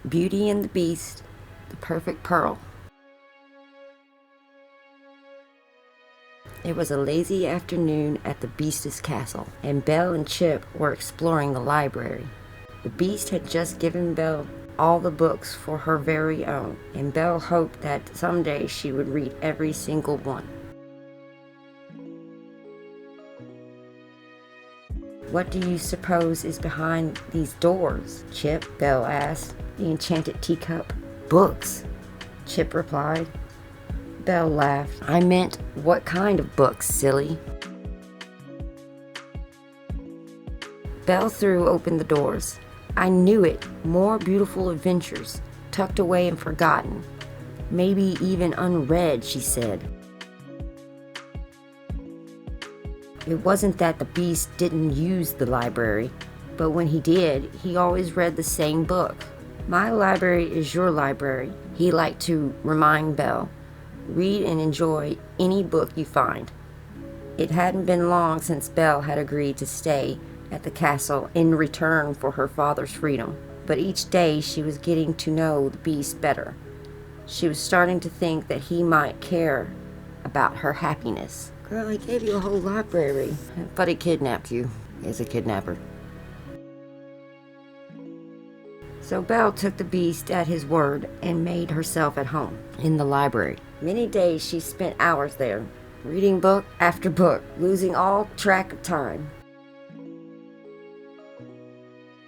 Beauty and the Beast, The Perfect Pearl. It was a lazy afternoon at the Beast's castle, and Belle and Chip were exploring the library. The Beast had just given Belle all the books for her very own, and Belle hoped that someday she would read every single one. "What do you suppose is behind these doors, Chip?" Belle asked. "The enchanted teacup." "Books," Chip replied. Belle laughed. "I meant, what kind of books, silly?" Belle threw open the doors. "I knew it. More beautiful adventures, tucked away and forgotten. Maybe even unread," she said. It wasn't that the Beast didn't use the library, but when he did, he always read the same book. "My library is your library," he liked to remind Belle. "Read and enjoy any book you find." It hadn't been long since Belle had agreed to stay at the castle in return for her father's freedom, but each day she was getting to know the Beast better. She was starting to think that he might care about her happiness. "Girl, I gave you a whole library." "But he kidnapped you." "He's a kidnapper." So Belle took the Beast at his word and made herself at home in the library. Many days she spent hours there, reading book after book, losing all track of time.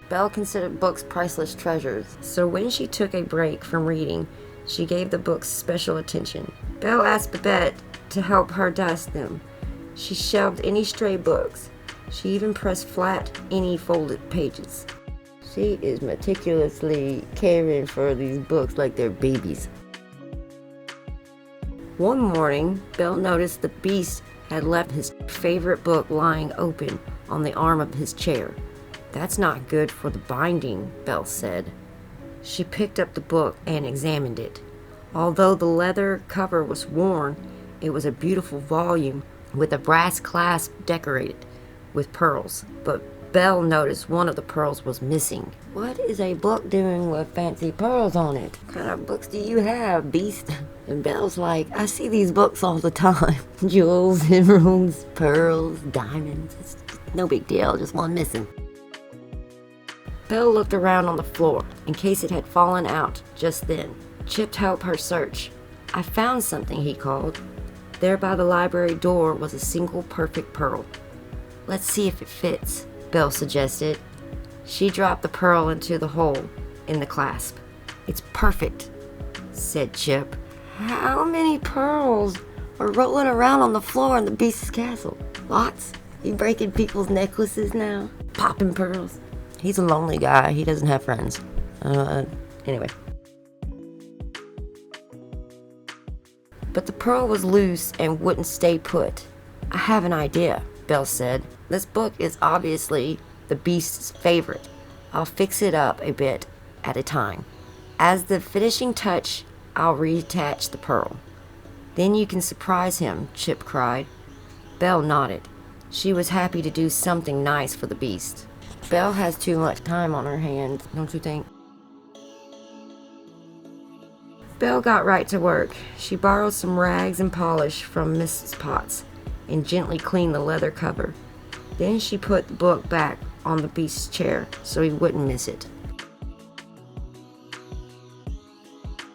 Belle considered books priceless treasures, so when she took a break from reading, she gave the books special attention. Belle asked Babette to help her dust them. She shelved any stray books. She even pressed flat any folded pages. She is meticulously caring for these books like they're babies. One morning, Belle noticed the Beast had left his favorite book lying open on the arm of his chair. "That's not good for the binding," Belle said. She picked up the book and examined it. Although the leather cover was worn, it was a beautiful volume with a brass clasp decorated with pearls. But Belle noticed one of the pearls was missing. "What is a book doing with fancy pearls on it? What kind of books do you have, Beast?" And Belle's like, "I see these books all the time. Jewels, emeralds, pearls, diamonds. It's no big deal, just one missing." Belle looked around on the floor in case it had fallen out just then. Chip helped her search. "I found something," he called. There by the library door was a single perfect pearl. "Let's see if it fits," Belle suggested. She dropped the pearl into the hole in the clasp. "It's perfect," said Chip. "How many pearls are rolling around on the floor in the Beast's castle?" "Lots. You breaking people's necklaces now? Popping pearls?" "He's a lonely guy. He doesn't have friends. Anyway." But the pearl was loose and wouldn't stay put. "I have an idea," Belle said. "This book is obviously the Beast's favorite. I'll fix it up a bit at a time. As the finishing touch, I'll reattach the pearl. Then you can surprise him," Chip cried. Belle nodded. She was happy to do something nice for the Beast. Belle has too much time on her hands, don't you think? Belle got right to work. She borrowed some rags and polish from Mrs. Potts and gently cleaned the leather cover. Then she put the book back on the Beast's chair so he wouldn't miss it.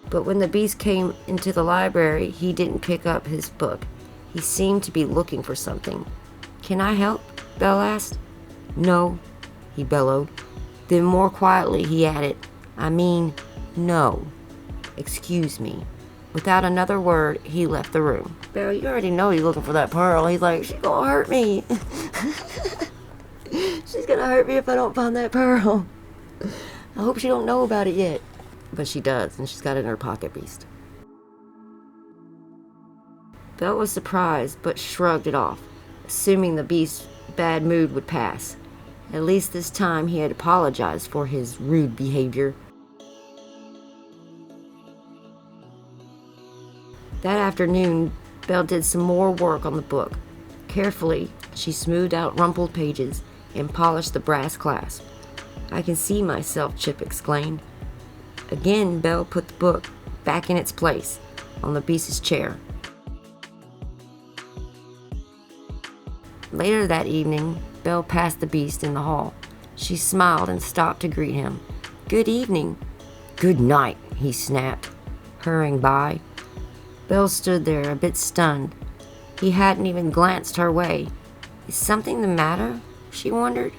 But when the Beast came into the library, he didn't pick up his book. He seemed to be looking for something. "Can I help?" Belle asked. "No," he bellowed. Then more quietly he added, "I mean, no. Excuse me." Without another word, he left the room. "Belle, you already know he's looking for that pearl." He's like, "She's gonna hurt me." "She's gonna hurt me if I don't find that pearl. I hope she don't know about it yet." But she does, and she's got it in her pocket, Beast. Belle was surprised, but shrugged it off, assuming the Beast's bad mood would pass. At least this time he had apologized for his rude behavior. That afternoon, Belle did some more work on the book. Carefully, she smoothed out rumpled pages and polished the brass clasp. "I can see myself," Chip exclaimed. Again, Belle put the book back in its place on the beast's chair. Later that evening, Belle passed the beast in the hall. She smiled and stopped to greet him. "Good evening." "Good night," he snapped, hurrying by. Belle stood there, a bit stunned. He hadn't even glanced her way. Is something the matter? She wondered.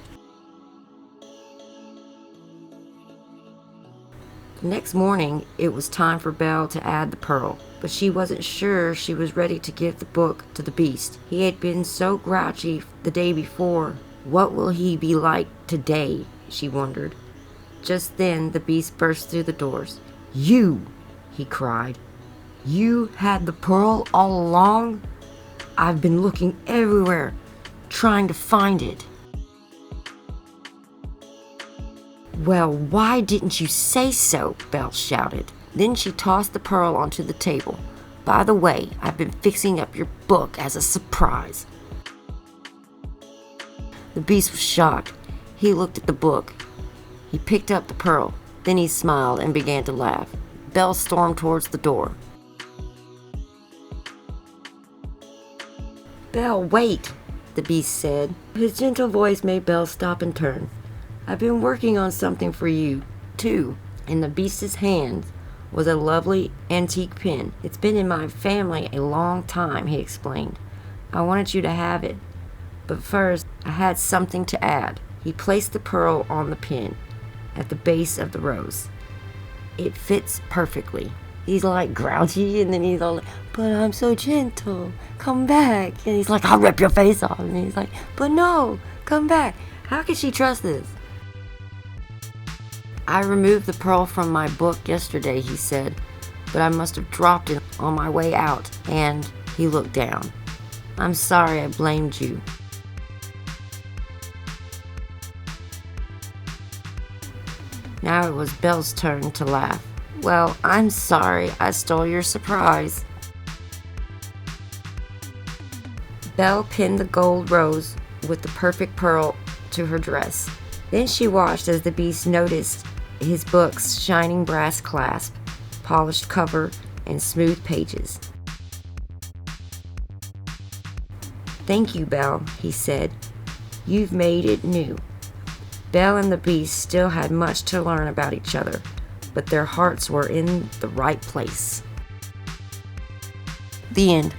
The next morning, it was time for Belle to add the pearl, but she wasn't sure she was ready to give the book to the beast. He had been so grouchy the day before. What will he be like today? She wondered. Just then, the beast burst through the doors. "You!" he cried. "You had the pearl all along? I've been looking everywhere, trying to find it." "Well, why didn't you say so?" Belle shouted. Then she tossed the pearl onto the table. "By the way, I've been fixing up your book as a surprise." The beast was shocked. He looked at the book. He picked up the pearl. Then he smiled and began to laugh. Belle stormed towards the door. "Belle, wait," the beast said. His gentle voice made Belle stop and turn. "I've been working on something for you, too." In the beast's hand was a lovely antique pin. "It's been in my family a long time," he explained. "I wanted you to have it. But first, I had something to add." He placed the pearl on the pin at the base of the rose. "It fits perfectly." He's like grouchy, and then he's all like, "But I'm so gentle. Come back." And he's like, "I'll rip your face off." And he's like, "But no, come back." How can she trust this? "I removed the pearl from my book yesterday," he said, "but I must have dropped it on my way out." And he looked down. "I'm sorry I blamed you." Now it was Belle's turn to laugh. "Well, I'm sorry I stole your surprise." Belle pinned the gold rose with the perfect pearl to her dress. Then she watched as the beast noticed his book's shining brass clasp, polished cover, and smooth pages. "Thank you, Belle," he said. "You've made it new." Belle and the beast still had much to learn about each other, but their hearts were in the right place. The end.